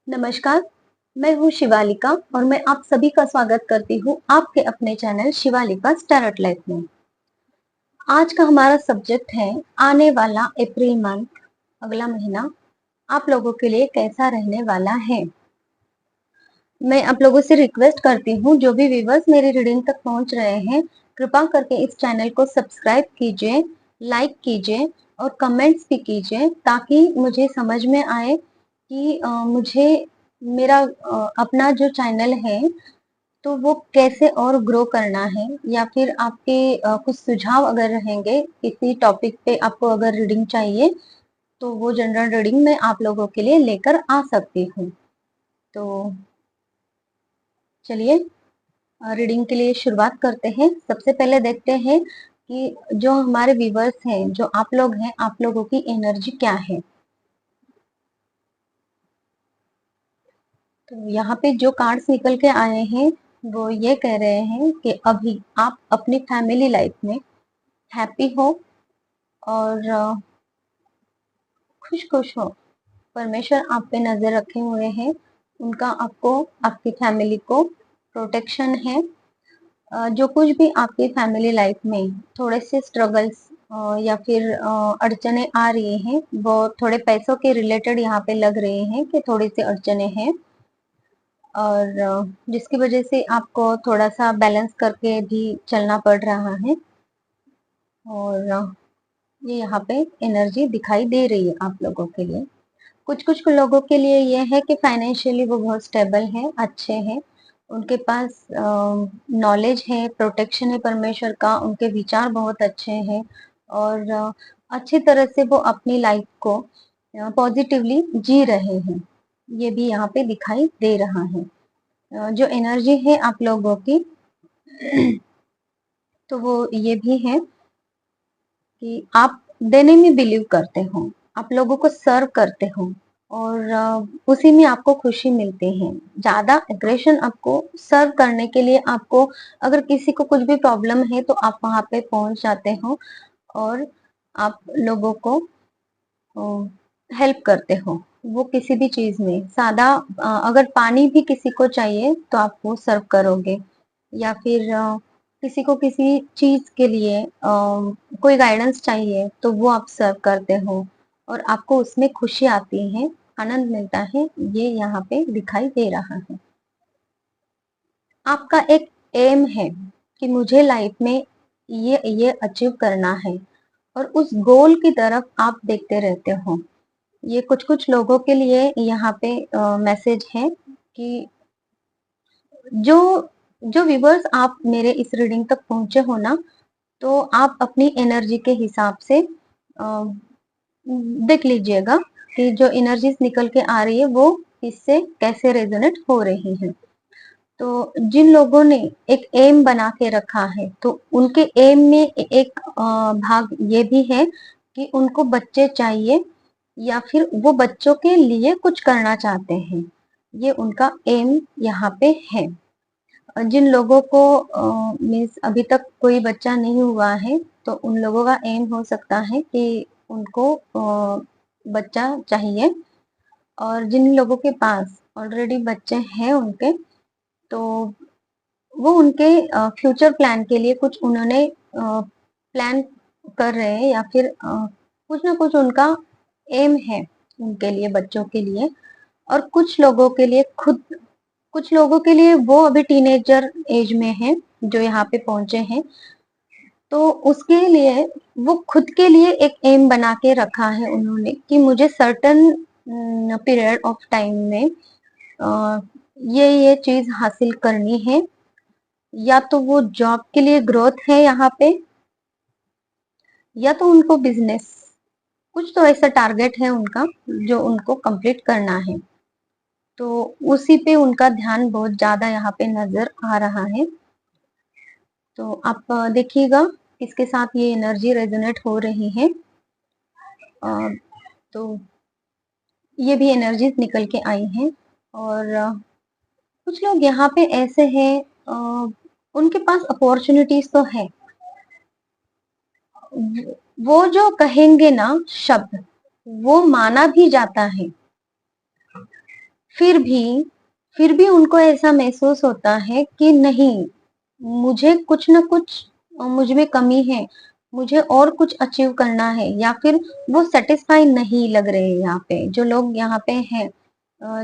नमस्कार, मैं हूँ शिवालिका और मैं आप सभी का स्वागत करती हूँ आपके अपने चैनल शिवालिका टैरोट लाइफ में। आज का हमारा सब्जेक्ट है आने वाला अप्रैल मंथ, अगला महीना आप लोगों के लिए कैसा रहने वाला है। मैं आप लोगों से रिक्वेस्ट करती हूँ, जो भी व्यूवर्स मेरी रीडिंग तक पहुँच रहे हैं, कृपा करके इस चैनल को सब्सक्राइब कीजिए, लाइक कीजिए और कमेंट्स भी कीजिए, ताकि मुझे समझ में आए कि मुझे मेरा अपना जो चैनल है तो वो कैसे और ग्रो करना है, या फिर आपके कुछ सुझाव अगर रहेंगे किसी टॉपिक पे, आपको अगर रीडिंग चाहिए तो वो जनरल रीडिंग मैं आप लोगों के लिए लेकर आ सकती हूँ। तो चलिए रीडिंग के लिए शुरुआत करते हैं। सबसे पहले देखते हैं कि जो हमारे व्यूवर्स हैं, जो आप लोग हैं, आप लोगों की एनर्जी क्या है। तो यहाँ पे जो कार्ड्स निकल के आए हैं वो ये कह रहे हैं कि अभी आप अपनी फैमिली लाइफ में हैप्पी हो और खुश खुश हो। परमेश्वर आप पे नजर रखे हुए हैं, उनका आपको, आपकी फैमिली को प्रोटेक्शन है। जो कुछ भी आपकी फैमिली लाइफ में थोड़े से स्ट्रगल्स या फिर अड़चने आ रही हैं, वो थोड़े पैसों के रिलेटेड यहाँ पे लग रहे हैं कि थोड़ी सी अड़चने हैं, और जिसकी वजह से आपको थोड़ा सा बैलेंस करके भी चलना पड़ रहा है। और ये यहाँ पे एनर्जी दिखाई दे रही है आप लोगों के लिए। कुछ कुछ लोगों के लिए ये है कि फाइनेंशियली वो बहुत स्टेबल है, अच्छे हैं, उनके पास नॉलेज है, प्रोटेक्शन है परमेश्वर का, उनके विचार बहुत अच्छे हैं और अच्छी तरह से वो अपनी लाइफ को पॉजिटिवली जी रहे हैं। ये भी यहाँ पे दिखाई दे रहा है। जो एनर्जी है आप लोगों की तो वो ये भी है कि आप देने में बिलीव करते हो, आप लोगों को सर्व करते हो और उसी में आपको खुशी मिलती है। ज्यादा एग्रेशन आपको सर्व करने के लिए, आपको अगर किसी को कुछ भी प्रॉब्लम है तो आप वहां पे पहुंच जाते हो और आप लोगों को हेल्प करते हो। वो किसी भी चीज में सादा, अगर पानी भी किसी को चाहिए तो आप वो सर्व करोगे, या फिर किसी को किसी चीज के लिए कोई गाइडेंस चाहिए तो वो आप सर्व करते हो और आपको उसमें खुशी आती है, आनंद मिलता है। ये यहाँ पे दिखाई दे रहा है। आपका एक एम है कि मुझे लाइफ में ये अचीव करना है और उस गोल की तरफ आप देखते रहते हो। ये कुछ कुछ लोगों के लिए यहाँ पे मैसेज है कि जो जो व्यूवर्स आप मेरे इस रीडिंग तक पहुंचे हो ना, तो आप अपनी एनर्जी के हिसाब से देख लीजिएगा कि जो एनर्जीज निकल के आ रही है वो इससे कैसे रेजोनेट हो रही है। तो जिन लोगों ने एक एम बना के रखा है, तो उनके एम में एक भाग ये भी है कि उनको बच्चे चाहिए या फिर वो बच्चों के लिए कुछ करना चाहते हैं। ये उनका एम यहाँ पे है। जिन लोगों को मीन्स अभी तक कोई बच्चा नहीं हुआ है, तो उन लोगों का एम हो सकता है कि उनको बच्चा चाहिए। और जिन लोगों के पास ऑलरेडी बच्चे हैं उनके, तो वो उनके फ्यूचर प्लान के लिए कुछ उन्होंने प्लान कर रहे हैं, या फिर कुछ ना कुछ उनका एम है उनके लिए, बच्चों के लिए। और कुछ लोगों के लिए खुद, कुछ लोगों के लिए वो अभी टीनेजर एज में है जो यहाँ पे पहुंचे हैं, तो उसके लिए वो खुद के लिए एक एम बना के रखा है उन्होंने कि मुझे सर्टन पीरियड ऑफ टाइम में ये चीज हासिल करनी है। या तो वो जॉब के लिए ग्रोथ है यहाँ पे, या तो उनको बिजनेस, कुछ तो ऐसा टारगेट है उनका जो उनको कंप्लीट करना है। तो उसी पे उनका ध्यान बहुत ज्यादा यहाँ पे नजर आ रहा है। तो आप देखिएगा किसके साथ ये एनर्जी रेजोनेट हो रही है। तो ये भी एनर्जीज निकल के आई हैं। और कुछ लोग यहाँ पे ऐसे हैं, उनके पास अपॉर्चुनिटीज तो है, वो जो कहेंगे ना शब्द, वो माना भी जाता है। फिर भी उनको ऐसा महसूस होता है कि नहीं, मुझे कुछ ना कुछ मुझ में कमी है, मुझे और कुछ अचीव करना है, या फिर वो सेटिस्फाई नहीं लग रहे हैं यहाँ पे जो लोग यहाँ पे हैं,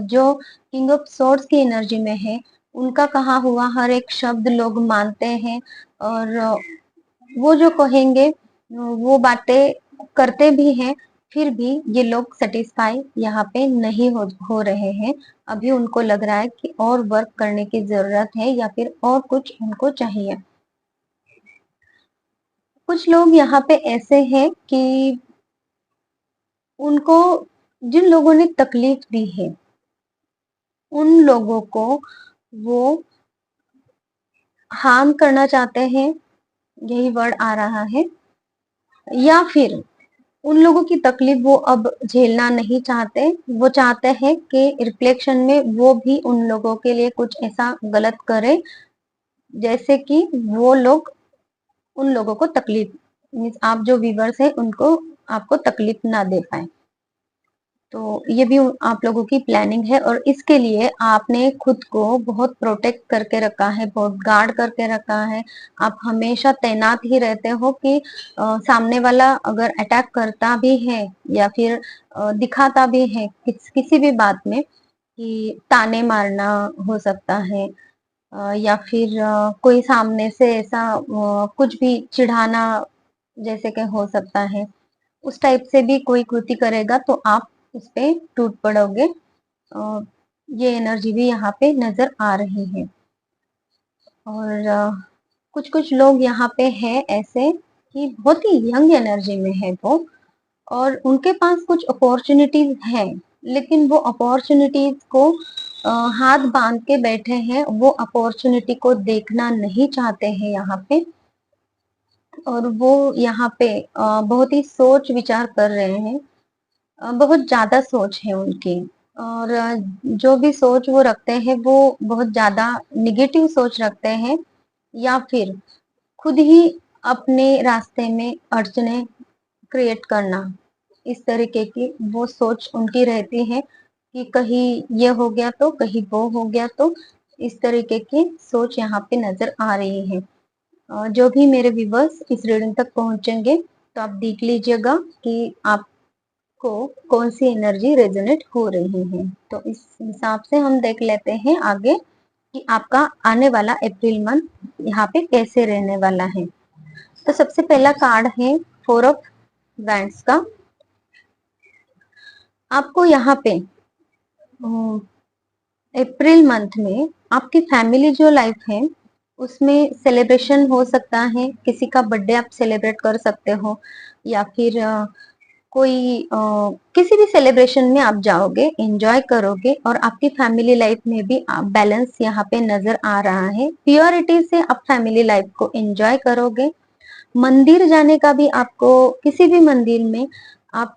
जो किंग ऑफ सोर्ड्स की एनर्जी में है, उनका कहा हुआ हर एक शब्द लोग मानते हैं, और वो जो कहेंगे वो बातें करते भी हैं। फिर भी ये लोग सेटिस्फाई यहाँ पे नहीं हो रहे हैं। अभी उनको लग रहा है कि और वर्क करने की जरूरत है, या फिर और कुछ उनको चाहिए। कुछ लोग यहाँ पे ऐसे हैं कि उनको, जिन लोगों ने तकलीफ दी है, उन लोगों को वो हार्म करना चाहते हैं, यही वर्ड आ रहा है, या फिर उन लोगों की तकलीफ वो अब झेलना नहीं चाहते। वो चाहते हैं कि रिफ्लेक्शन में वो भी उन लोगों के लिए कुछ ऐसा गलत करे, जैसे कि वो लोग उन लोगों को तकलीफ, मीन्स आप जो व्यूवर्स हैं उनको, आपको तकलीफ ना दे पाए। तो ये भी आप लोगों की प्लानिंग है, और इसके लिए आपने खुद को बहुत प्रोटेक्ट करके रखा है, बहुत गार्ड करके रखा है। आप हमेशा तैनात ही रहते हो कि सामने वाला अगर अटैक करता भी है, या फिर दिखाता भी है किसी भी बात में, कि ताने मारना हो सकता है, या फिर कोई सामने से ऐसा कुछ भी चिढ़ाना जैसे कि हो सकता है, उस टाइप से भी कोई कृति करेगा तो आप उस पे टूट पड़ोगे। अ, ये एनर्जी भी यहाँ पे नजर आ रही है। और कुछ कुछ लोग यहाँ पे हैं ऐसे कि बहुत ही यंग एनर्जी में है वो, और उनके पास कुछ अपॉर्चुनिटीज है, लेकिन वो अपॉर्चुनिटीज को हाथ बांध के बैठे हैं, वो अपॉर्चुनिटी को देखना नहीं चाहते हैं यहाँ पे। और वो यहाँ पे बहुत ही सोच विचार कर रहे हैं, बहुत ज्यादा सोच है उनकी। और जो भी सोच वो रखते हैं वो बहुत ज्यादा निगेटिव सोच रखते हैं, या फिर खुद ही अपने रास्ते में अड़चने क्रिएट करना, इस तरीके की वो सोच उनकी रहती है कि कहीं ये हो गया तो कहीं वो हो गया तो, इस तरीके की सोच यहाँ पे नजर आ रही है। जो भी मेरे व्यूवर्स इस रीडिंग तक पहुंचेंगे तो आप देख लीजिएगा कि आपको कौन सी एनर्जी रेजोनेट हो रही है। तो इस हिसाब से हम देख लेते हैं आगे कि आपका आने वाला अप्रैल मंथ यहाँ पे कैसे रहने वाला है। तो सबसे पहला कार्ड है फोर ऑफ वैंड्स का। आपको यहाँ पे अप्रैल मंथ में आपकी फैमिली जो लाइफ है उसमें सेलिब्रेशन हो सकता है, किसी का बर्थडे आप सेलिब्रेट कर सकते हो, या फिर कोई किसी भी सेलिब्रेशन में आप जाओगे, एंजॉय करोगे, और आपकी फैमिली लाइफ में भी आप बैलेंस यहाँ पे नजर आ रहा है। प्योरिटी से आप फैमिली लाइफ को एंजॉय करोगे। मंदिर जाने का भी आपको, किसी भी मंदिर में आप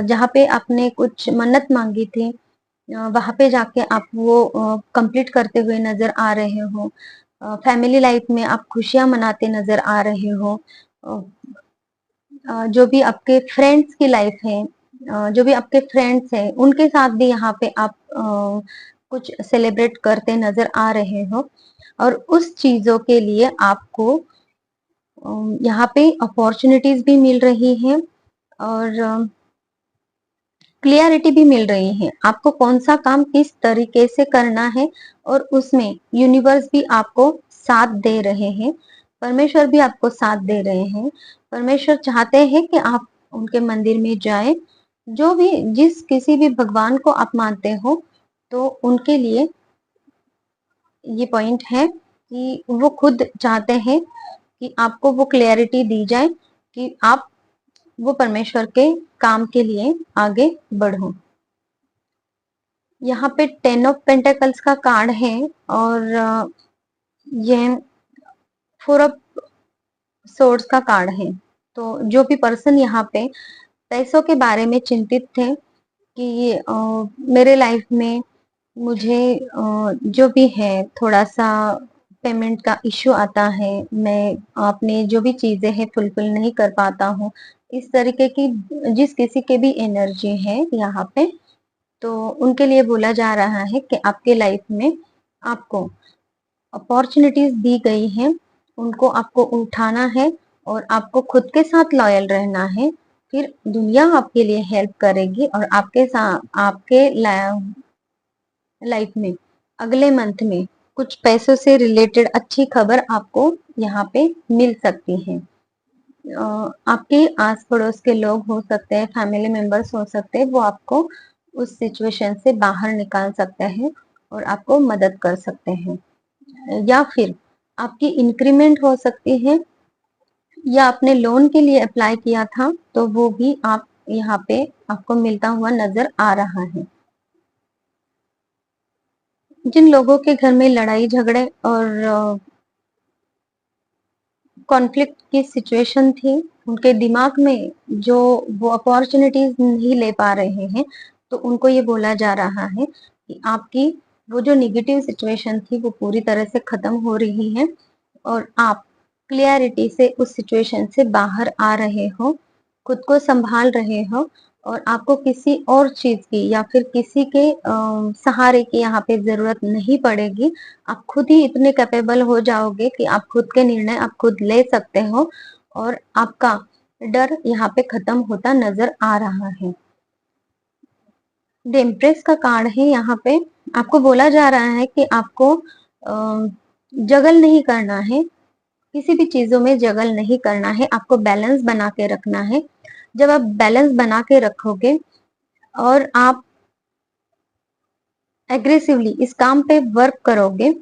जहाँ पे आपने कुछ मन्नत मांगी थी वहां पे जाके आप वो कंप्लीट करते हुए नजर आ रहे हो। फैमिली लाइफ में आप खुशियां मनाते नजर आ रहे हो। जो भी आपके फ्रेंड्स की लाइफ है, जो भी आपके फ्रेंड्स हैं उनके साथ भी यहाँ पे आप कुछ सेलिब्रेट करते नजर आ रहे हो, और उस चीजों के लिए आपको यहाँ पे अपॉर्चुनिटीज भी मिल रही हैं, और क्लियरिटी भी मिल रही है आपको कौन सा काम किस तरीके से करना है, और उसमें यूनिवर्स भी आपको साथ दे रहे हैं, परमेश्वर भी आपको साथ दे रहे हैं। परमेश्वर चाहते हैं कि आप उनके मंदिर में जाएं, जो भी जिस किसी भी भगवान को आप मानते हो, तो उनके लिए ये पॉइंट है कि वो खुद चाहते हैं कि आपको वो क्लियरिटी दी जाए कि आप वो परमेश्वर के काम के लिए आगे बढ़ो। यहाँ पे 10 ऑफ पेंटेकल्स का कार्ड है, और ये 4 ऑफ सोर्ड्स का कार्ड है। तो जो भी पर्सन यहाँ पे पैसों के बारे में चिंतित थे कि मेरे लाइफ में मुझे जो भी है थोड़ा सा पेमेंट का इश्यू आता है, मैं अपने जो भी चीजें हैं फुलफिल नहीं कर पाता हूँ, इस तरीके की जिस किसी के भी एनर्जी है यहाँ पे, तो उनके लिए बोला जा रहा है कि आपके लाइफ में आपको अपॉर्चुनिटीज दी गई हैं, उनको आपको उठाना है और आपको खुद के साथ लॉयल रहना है। फिर दुनिया आपके लिए हेल्प करेगी और आपके साथ आपके लाइफ में अगले मंथ में कुछ पैसों से रिलेटेड अच्छी खबर आपको यहाँ पे मिल सकती है। आपके आस पड़ोस के लोग हो सकते हैं, फैमिली मेंबर्स हो सकते हैं, वो आपको उस सिचुएशन से बाहर निकाल सकते हैं और आपको मदद कर सकते हैं। या फिर आपकी इंक्रीमेंट हो सकती है, या आपने लोन के लिए अप्लाई किया था तो वो भी आप यहाँ पे आपको मिलता हुआ नजर आ रहा है। जिन लोगों के घर में लड़ाई झगड़े और कॉन्फ्लिक्ट की सिचुएशन थी, उनके दिमाग में जो वो अपॉर्चुनिटीज नहीं ले पा रहे हैं, तो उनको ये बोला जा रहा है कि आपकी वो जो निगेटिव सिचुएशन थी वो पूरी तरह से खत्म हो रही है और आप क्लियरिटी से उस सिचुएशन से बाहर आ रहे हो, खुद को संभाल रहे हो और आपको किसी और चीज की या फिर किसी के सहारे की यहाँ पे जरूरत नहीं पड़ेगी। आप खुद ही इतने कैपेबल हो जाओगे कि आप खुद के निर्णय आप खुद ले सकते हो और आपका डर यहाँ पे खत्म होता नजर आ रहा है। द एम्प्रेस का कार्ड है यहाँ पे। आपको बोला जा रहा है कि आपको जगल नहीं करना है, किसी भी चीजों में जगल नहीं करना है, आपको बैलेंस बना के रखना है। जब आप बैलेंस बना के रखोगे और आप एग्रेसिवली इस काम पे वर्क करोगे,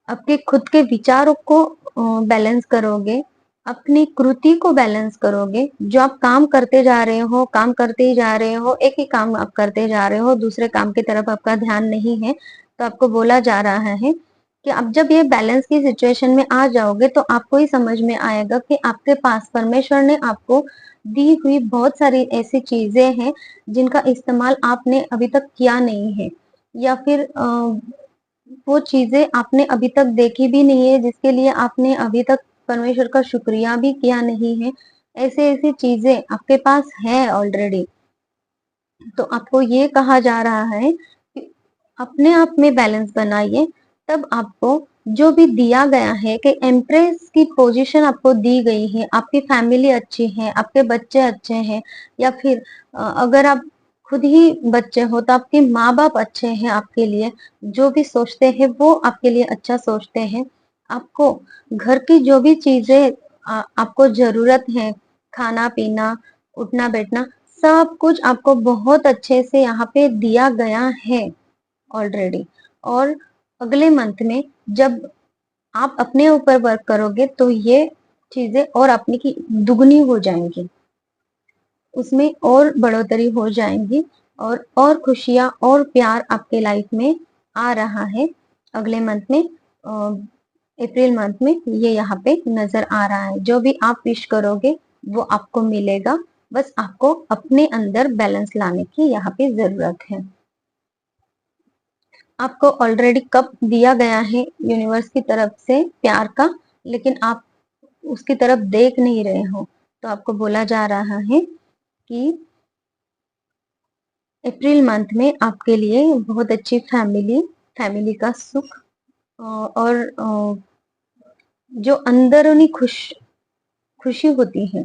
आपके खुद के विचारों को बैलेंस करोगे, अपनी कृति को बैलेंस करोगे, जो आप काम करते जा रहे हो, काम करते ही जा रहे हो, एक ही काम आप करते जा रहे हो, दूसरे काम की तरफ आपका ध्यान नहीं है, तो आपको बोला जा रहा है कि आप जब ये बैलेंस की सिचुएशन में आ जाओगे तो आपको ही समझ में आएगा कि आपके पास परमेश्वर ने आपको दी हुई बहुत सारी ऐसी चीजें हैं जिनका इस्तेमाल आपने अभी तक किया नहीं है, या फिर वो चीजें आपने अभी तक देखी भी नहीं है, जिसके लिए आपने अभी तक परमेश्वर का शुक्रिया भी किया नहीं है। ऐसे ऐसी चीजें आपके पास है ऑलरेडी। तो आपको ये कहा जा रहा है कि अपने आप में बैलेंस बनाइए, तब आपको जो भी दिया गया है कि एम्प्रेस की पोजीशन आपको दी गई है, आपकी फैमिली अच्छी है, आपके बच्चे अच्छे हैं, या फिर अगर आप खुद ही बच्चे हो तो आपके माँ बाप अच्छे हैं आपके लिए, जो भी सोचते हैं वो आपके लिए अच्छा सोचते हैं। आपको घर की जो भी चीजें आपको जरूरत है, खाना पीना, उठना बैठना, सब कुछ आपको बहुत अच्छे से यहाँ पे दिया गया है ऑलरेडी। और अगले मंथ में जब आप अपने ऊपर वर्क करोगे तो ये चीजें और अपनी की दुगनी हो जाएंगी, उसमें और बढ़ोतरी हो जाएंगी और खुशियां और प्यार आपके लाइफ में आ रहा है अगले मंथ में। अप्रैल मंथ में ये यहाँ पे नजर आ रहा है। जो भी आप विश करोगे वो आपको मिलेगा, बस आपको अपने अंदर बैलेंस लाने की यहाँ पे जरूरत है। आपको ऑलरेडी कप दिया गया है यूनिवर्स की तरफ से प्यार का, लेकिन आप उसकी तरफ देख नहीं रहे हो। तो आपको बोला जा रहा है कि अप्रैल मंथ में आपके लिए बहुत अच्छी फैमिली का सुख और जो अंदरूनी खुशी होती है,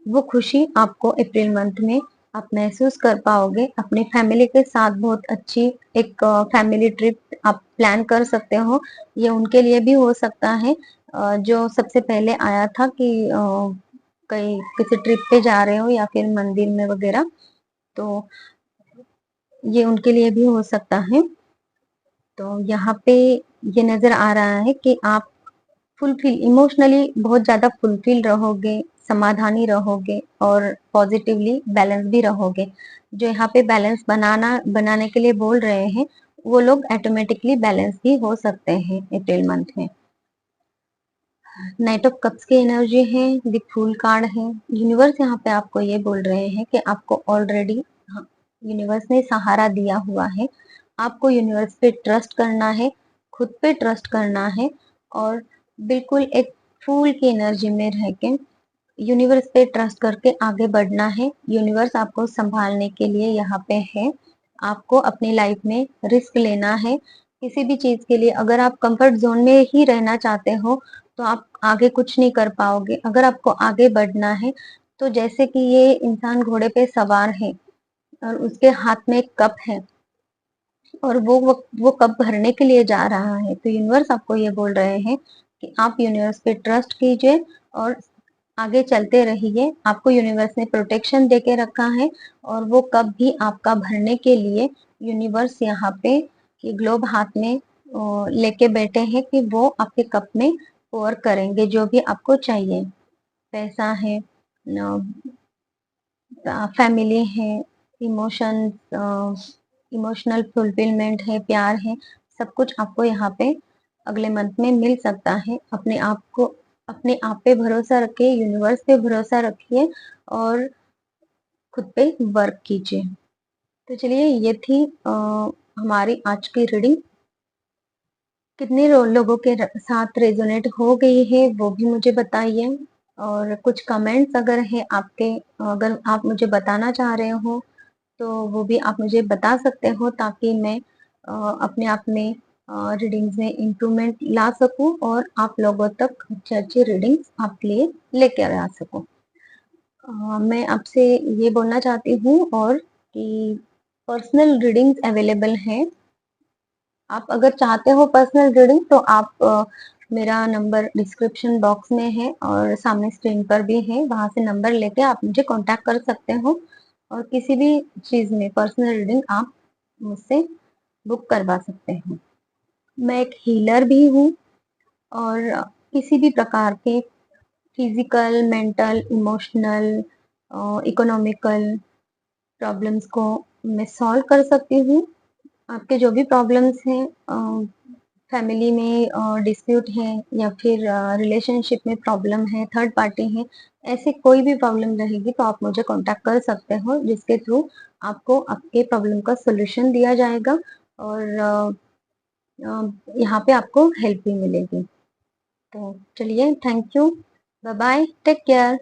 वो खुशी आपको अप्रैल मंथ में आप महसूस कर पाओगे। अपने फैमिली के साथ बहुत अच्छी एक फैमिली ट्रिप आप प्लान कर सकते हो। ये उनके लिए भी हो सकता है जो सबसे पहले आया था कि कहीं किसी ट्रिप पे जा रहे हो या फिर मंदिर में वगैरह, तो ये उनके लिए भी हो सकता है। तो यहाँ पे ये नजर आ रहा है कि आप फुलफिल इमोशनली बहुत ज्यादा फुलफिल रहोगे, समाधानी रहोगे और पॉजिटिवली बैलेंस भी रहोगे। जो यहाँ पे बैलेंस बनाने के लिए बोल रहे हैं वो लोग ऑटोमेटिकली बैलेंस भी हो सकते हैं अप्रैल मंथ में। नाइट ऑफ कप्स की एनर्जी है, द फूल कार्ड है। यूनिवर्स यहाँ पे आपको ये बोल रहे हैं कि आपको ऑलरेडी यूनिवर्स ने सहारा दिया हुआ है। आपको यूनिवर्स पे ट्रस्ट करना है, खुद पे ट्रस्ट करना है और बिल्कुल एक फूल की एनर्जी में रह के यूनिवर्स पे ट्रस्ट करके आगे बढ़ना है। यूनिवर्स आपको संभालने के लिए यहाँ पे है। आपको अपनी लाइफ में रिस्क लेना है किसी भी चीज के लिए। अगर आप कंफर्ट जोन में ही रहना चाहते हो तो आप आगे कुछ नहीं कर पाओगे। अगर आपको आगे बढ़ना है तो जैसे कि ये इंसान घोड़े पे सवार है और उसके हाथ में एक कप है और वो कप भरने के लिए जा रहा है, तो यूनिवर्स आपको ये बोल रहे हैं कि आप यूनिवर्स पे ट्रस्ट कीजिए और आगे चलते रहिए। आपको यूनिवर्स ने प्रोटेक्शन देके रखा है और वो कप भी आपका भरने के लिए यूनिवर्स यहाँ पे ये ग्लोब हाथ में लेके बैठे हैं कि वो आपके कप में पोर करेंगे जो भी आपको चाहिए। पैसा है, फैमिली है, इमोशंस, इमोशनल फुलफिलमेंट है, प्यार है, सब कुछ आपको यहाँ पे अगले मंथ में मिल सकता है। अपने आप पे भरोसा रखिए, यूनिवर्स पे भरोसा रखिए और खुद पे वर्क कीजिए। तो चलिए ये थी हमारी आज की रीडिंग। कितने लोगों के साथ रेजोनेट हो गई है वो भी मुझे बताइए और कुछ कमेंट्स अगर है आपके, अगर आप मुझे बताना चाह रहे हो तो वो भी आप मुझे बता सकते हो ताकि मैं अपने आप में रीडिंग्स में इम्प्रूवमेंट ला सकूं और आप लोगों तक अच्छी अच्छी रीडिंग्स आपके लिए लेकर आ सकूं। मैं आपसे ये बोलना चाहती हूँ और कि पर्सनल रीडिंग्स अवेलेबल हैं। आप अगर चाहते हो पर्सनल रीडिंग तो आप मेरा नंबर डिस्क्रिप्शन बॉक्स में है और सामने स्क्रीन पर भी है, वहां से नंबर लेके आप मुझे कांटेक्ट कर सकते हो और किसी भी चीज में पर्सनल रीडिंग आप मुझसे बुक करवा सकते हो। मैं एक हीलर भी हूँ और किसी भी प्रकार के physical, mental, emotional, economical problems को मैं सॉल्व कर सकती हूँ। आपके जो भी प्रॉब्लम्स हैं, फैमिली में डिस्प्यूट है या फिर रिलेशनशिप में प्रॉब्लम है, थर्ड पार्टी है, ऐसे कोई भी प्रॉब्लम रहेगी तो आप मुझे कांटेक्ट कर सकते हो जिसके थ्रू आपको आपके प्रॉब्लम का सोल्यूशन दिया जाएगा और यहाँ पे आपको हेल्प भी मिलेगी। तो चलिए, thank you, bye bye, take care.